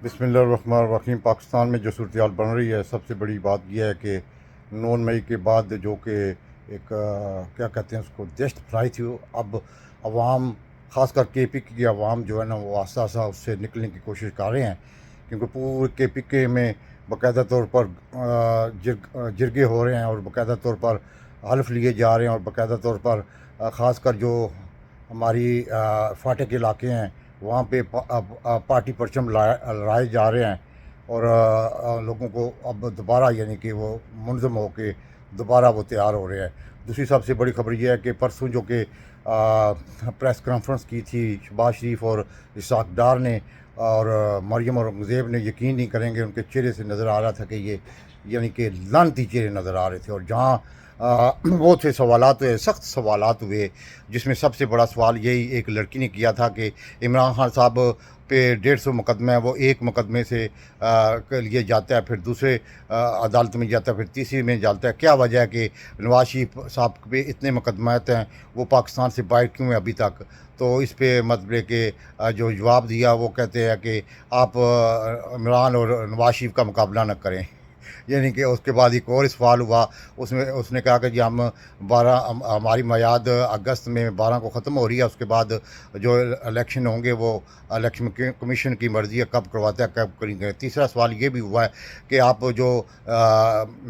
بسم اللہ الرحمن الرحیم۔ پاکستان میں جو صورتحال بن رہی ہے، سب سے بڑی بات یہ ہے کہ 9 مئی کے بعد جو کہ ایک کیا کہتے ہیں اس کو دہشت پھیلائی تھی، اب عوام خاص کر کے پی کی عوام جو ہے نا وہ آہستہ آہستہ اس سے نکلنے کی کوشش کر رہے ہیں، کیونکہ پورے کے پی کے میں باقاعدہ طور پر جرگے ہو رہے ہیں اور باقاعدہ طور پر حلف لیے جا رہے ہیں، اور باقاعدہ طور پر خاص کر جو ہماری فاٹک کے علاقے ہیں وہاں پہ پارٹی پرچم لائے جا رہے ہیں، اور لوگوں کو اب دوبارہ یعنی کہ وہ منظم ہو کے دوبارہ وہ تیار ہو رہے ہیں۔ دوسری سب سے بڑی خبر یہ ہے کہ پرسوں جو کہ پریس کانفرنس کی تھی شہباز شریف اور اسحاق ڈار نے، اور مریم اور اورنگزیب نے، یقین نہیں کریں گے ان کے چہرے سے نظر آ رہا تھا کہ یہ یعنی کہ لعنتی چہرے نظر آ رہے تھے، اور جہاں وہ تھے سوالات ہوئے، سخت سوالات ہوئے، جس میں سب سے بڑا سوال یہی ایک لڑکی نے کیا تھا کہ عمران خان صاحب پہ 150 مقدمہ ہے، وہ ایک مقدمے سے کے لیے جاتا ہے، پھر دوسرے عدالت میں جاتا ہے، پھر تیسری میں جاتا ہے، کیا وجہ ہے کہ نواز شریف صاحب پہ اتنے مقدمات ہیں، وہ پاکستان سے باہر کیوں ہیں ابھی تک؟ تو اس پہ مطلب کہ جو جواب دیا وہ کہتے ہیں کہ آپ عمران اور نواز شریف کا مقابلہ نہ کریں۔ یعنی کہ اس کے بعد ایک اور سوال ہوا، اس نے کہا کہ جی ہماری میعاد اگست میں 12 کو ختم ہو رہی ہے، اس کے بعد جو الیکشن ہوں گے وہ الیکشن کمیشن کی مرضی ہے، کب کرواتا ہے کب کریں گے۔ تیسرا سوال یہ بھی ہوا ہے کہ آپ جو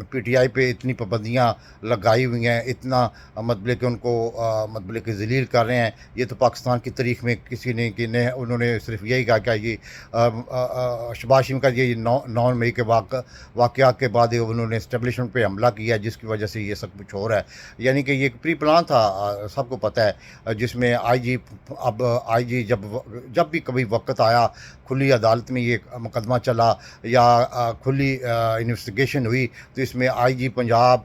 پی ٹی آئی پہ اتنی پابندیاں لگائی ہوئی ہیں، اتنا مطلب کہ ان کو مطلب کہ ذلیل کر رہے ہیں، یہ تو پاکستان کی تاریخ میں کسی نے کہ انہوں نے صرف یہی کہا کہ یہ شہباز شریف کا یہ 9 مئی کے واقعات کے بعد انہوں نے اسٹیبلشمنٹ پہ حملہ کیا، جس کی وجہ سے یہ سب کچھ ہو رہا ہے۔ یعنی کہ یہ ایک پری پلان تھا، سب کو پتہ ہے، جس میں آئی جی جب بھی کبھی وقت آیا، کھلی عدالت میں یہ مقدمہ چلا یا کھلی انویسٹیگیشن ہوئی، تو اس میں آئی جی پنجاب،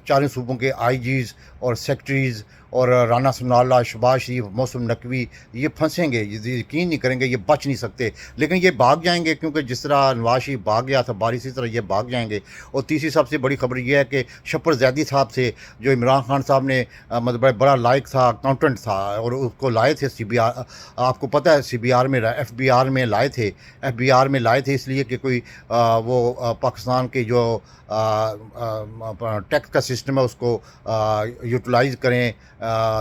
چاروں صوبوں کے آئی جیز اور سیکٹریز اور رانا ثناءاللہ، شہباز شریف، محسن نقوی، یہ پھنسیں گے، یہ یقین نہیں کریں گے، یہ بچ نہیں سکتے، لیکن یہ بھاگ جائیں گے، کیونکہ جس طرح نواز شریف بھاگ گیا تھا باری، اسی طرح یہ بھاگ جائیں گے۔ اور تیسری سب سے بڑی خبر یہ ہے کہ شپر زیدی صاحب سے، جو عمران خان صاحب نے مطلب بڑا لائق تھا، اکاؤنٹنٹ تھا، اور اس کو لائے تھے سی بی آر، آپ کو پتہ ہے سی بی آر میں، ایف بی آر میں لائے تھے، ایف بی آر میں لائے تھے اس لیے کہ کوئی وہ پاکستان کے جو ٹیکس کا سسٹم ہے اس کو یوٹیلائز کریں،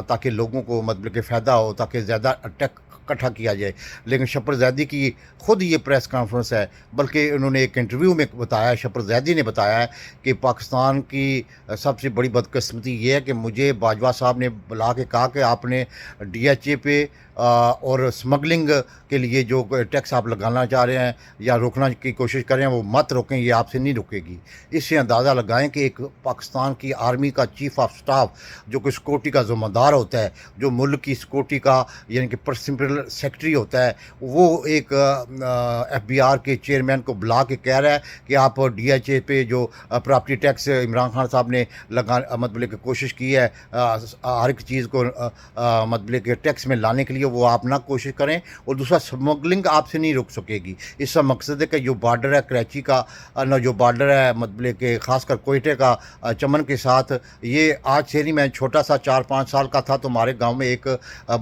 تاکہ لوگوں کو مطلب کہ فائدہ ہو، تاکہ زیادہ ٹیکس اکٹھا کیا جائے۔ لیکن شپر زیدی کی خود یہ پریس کانفرنس ہے، بلکہ انہوں نے ایک انٹرویو میں بتایا، شپر زیدی نے بتایا ہے کہ پاکستان کی سب سے بڑی بدقسمتی یہ ہے کہ مجھے باجوہ صاحب نے بلا کے کہا کہ آپ نے ڈی ایچ اے پہ اور اسمگلنگ کے لیے جو ٹیکس آپ لگانا چاہ رہے ہیں یا روکنا کی کوشش کر رہے ہیں وہ مت روکیں، یہ آپ سے نہیں رکے گی۔ اس سے اندازہ لگائیں کہ ایک پاکستان کی آرمی کا چیف آف سٹاف، جو کہ سیکورٹی کا ذمہ دار ہوتا ہے، جو ملک کی سیکورٹی کا یعنی کہ پرنسپل سیکرٹری ہوتا ہے، وہ ایک ایف بی آر کے چیئرمین کو بلا کے کہہ رہا ہے کہ آپ ڈی ایچ اے پہ جو پراپرٹی ٹیکس عمران خان صاحب نے مطلب کہ کوشش کی ہے ہر ایک چیز کو مطلب کہ ٹیکس میں لانے کے لیے، وہ آپ نہ کوشش کریں، اور دوسرا اسمگلنگ آپ سے نہیں رک سکے گی۔ اس کا مقصد ہے کہ جو بارڈر ہے کراچی کا، جو بارڈر ہے مطلب کہ خاص کر کوئٹے کا چمن کے ساتھ، یہ آج سے نہیں، میں چھوٹا سا 4-5 سال کا تھا تو ہمارے گاؤں میں ایک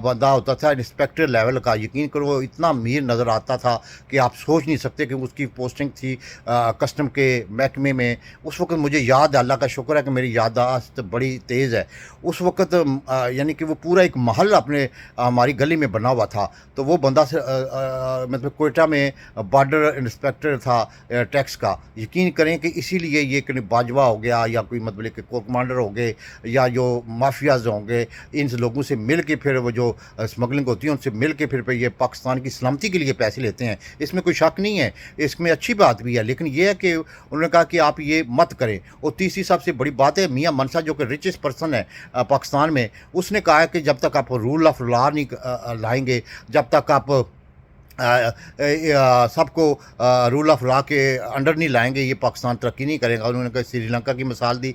بندہ ہوتا تھا انسپیکٹر لیول کا، یقین کرو وہ اتنا امیر نظر آتا تھا کہ آپ سوچ نہیں سکتے کہ اس کی پوسٹنگ تھی کسٹم کے محکمے میں۔ اس وقت مجھے یاد ہے، اللہ کا شکر ہے کہ میری یادداشت بڑی تیز ہے، اس وقت یعنی کہ وہ پورا ایک محل اپنے ہماری گلی میں بنا ہوا تھا، تو وہ بندہ سے مطلب کوئٹہ میں بارڈر انسپیکٹر تھا ٹیکس کا۔ یقین کریں کہ اسی لیے یہ کہ باجوہ ہو گیا یا کوئی مطلب کہ کو کمانڈر ہو گئے یا جو مافیاز ہوں گے، ان لوگوں سے مل کے پھر وہ جو اسمگلنگ ہوتی ہے ان سے مل کے پھر یہ پاکستان کی سلامتی کے لیے پیسے لیتے ہیں، اس میں کوئی شک نہیں ہے، اس میں اچھی بات بھی ہے، لیکن یہ ہے کہ انہوں نے کہا کہ آپ یہ مت کریں۔ اور تیسری سب سے بڑی بات ہے، میاں منصا جو کہ ریچسٹ پرسن ہے پاکستان میں، اس نے کہا ہے کہ جب تک آپ رول آف لا نہیں لائیں گے، جب تک آپ سب کو رول آف لا کے انڈر نہیں لائیں گے، یہ پاکستان ترقی نہیں کرے گا۔ انہوں نے سری لنکا کی مثال دی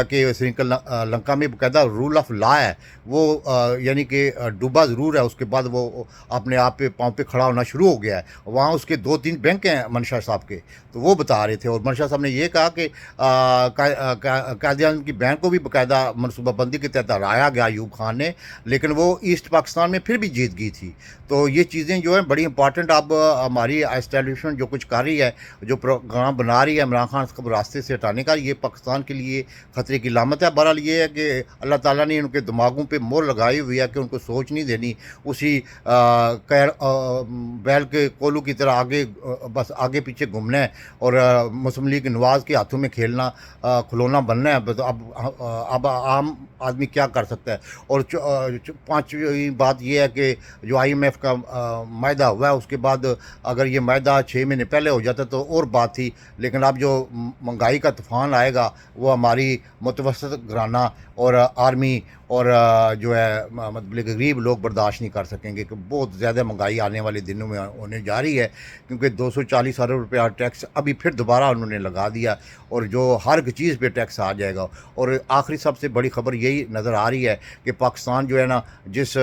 کہ سری لنکا میں باقاعدہ رول آف لا ہے، وہ یعنی کہ ڈوبا ضرور ہے، اس کے بعد وہ اپنے آپ پہ پاؤں پہ کھڑا ہونا شروع ہو گیا ہے۔ وہاں اس کے 2-3 بینک ہیں منشا صاحب کے، تو وہ بتا رہے تھے، اور منشا صاحب نے یہ کہا کہ قائد اعظم کی بینک کو بھی باقاعدہ منصوبہ بندی کے تحت ہرایا گیا ایوب خان نے، لیکن وہ ایسٹ پاکستان میں پھر بھی جیت گئی تھی۔ تو یہ چیزیں جو ہیں بڑی امپورٹنٹ اب ہماری اسٹیبلشمنٹ جو کچھ کر رہی ہے، جو پروگرام بنا رہی ہے عمران خان کو راستے سے ہٹانے کا، یہ پاکستان کے لیے خطرے کی علامت ہے۔ بہرحال یہ ہے کہ اللہ تعالیٰ نے ان کے دماغوں پہ مہر لگائی ہوئی ہے کہ ان کو سوچ نہیں دینی، اسی بیل کے کولو کی طرح بس آگے پیچھے گھومنا ہے اور مسلم لیگ نواز کے ہاتھوں میں کھیلنا، کھلونا بننا ہے۔ بس اب عام آدمی کیا کر سکتا ہے؟ اور پانچویں بات یہ ہے کہ جو IMF کا معاہدہ ہوا ہے، اس کے بعد اگر یہ معاہدہ 6 مہینے پہلے ہو جاتا تو اور بات تھی، لیکن اب جو مہنگائی کا طوفان آئے گا وہ ہماری متوسط گھرانہ اور آرمی اور جو ہے مطلب غریب لوگ برداشت نہیں کر سکیں گے، کہ بہت زیادہ مہنگائی آنے والے دنوں میں ہونے جا رہی ہے، کیونکہ 240 ارب روپیہ ٹیکس ابھی پھر دوبارہ انہوں نے لگا دیا، اور جو ہر ایک چیز پہ ٹیکس آ جائے گا۔ اور آخری سب سے بڑی خبر یہی نظر آ رہی ہے کہ پاکستان جو ہے نا، جس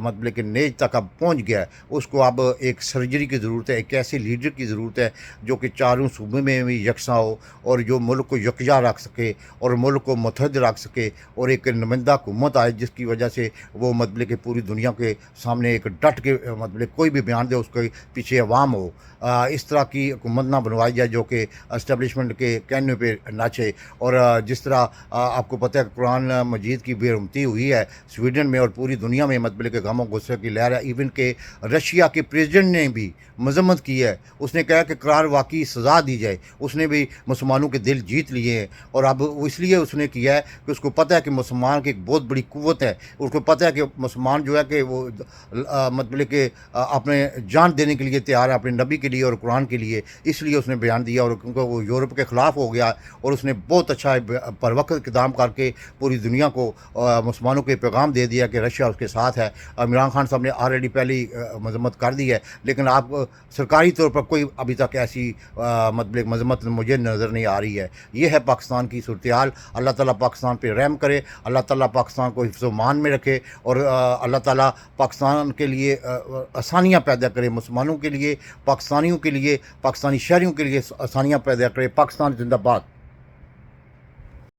مطلب کہ نیج تک اب پہنچ گیا ہے، اس کو اب ایک سرجری کی ضرورت ہے، ایک ایسے لیڈر کی ضرورت ہے جو کہ چاروں صوبے میں بھی یکساں ہو، اور جو ملک کو یکجا رکھ سکے اور ملک کو متحد رکھ سکے، اور ایک نمائندہ حکومت آئے جس کی وجہ سے وہ مطلب کہ پوری دنیا کے سامنے ایک ڈٹ کے مطلب کوئی بھی بیان دے اس کے پیچھے عوام ہو۔ اس طرح کی حکومت نہ بنوائی جائے جو کہ اسٹیبلشمنٹ کے کہنے پہ ناچے، اور جس طرح آپ کو پتہ ہے قرآن مجید کی بے حرمتی ہوئی ہے سویڈن میں اور پوری دنیا میں، مطلب کہ غم و غصے کی لہر ہے۔ ایون کہ رشیا کے پریزیڈنٹ نے بھی مذمت کی ہے، اس نے کہا کہ قرار واقعی سزا دی جائے، اس نے بھی مسلمانوں کے دل جیت لیے ہیں، اور اب اس لیے اس نے کیا ہے کہ اس کو پتہ ہے کہ مسلمان کی ایک بہت بڑی قوت ہے، اس کو پتہ ہے کہ مسلمان جو ہے کہ وہ مطلب کہ اپنے جان دینے کے لیے تیار ہے، اپنے نبی کے لیے اور قرآن کے لیے، اس لیے اس نے بیان دیا، اور کیونکہ وہ یورپ کے خلاف ہو گیا، اور اس نے بہت اچھا پر وقت اقدام کر کے پوری دنیا کو مسلمانوں کے پیغام دے دیا کہ رشیا اس کے ساتھ ہے۔ عمران خان صاحب نے آلریڈی پہلی مذمت کر دی ہے، لیکن آپ سرکاری طور پر کوئی ابھی تک ایسی مطلب مذمت مجھے نظر نہیں آ رہی ہے۔ یہ ہے پاکستان کی صورتحال۔ اللہ تعالیٰ پاکستان پہ رحم کرے، اللہ تعالیٰ پاکستان کو حفظ و مان میں رکھے، اور اللہ تعالیٰ پاکستان کے لیے آسانیاں پیدا کرے، مسلمانوں کے لیے، پاکستانیوں کے لیے، پاکستانی شہریوں کے لیے آسانیاں پیدا کرے۔ پاکستان زندہ باد۔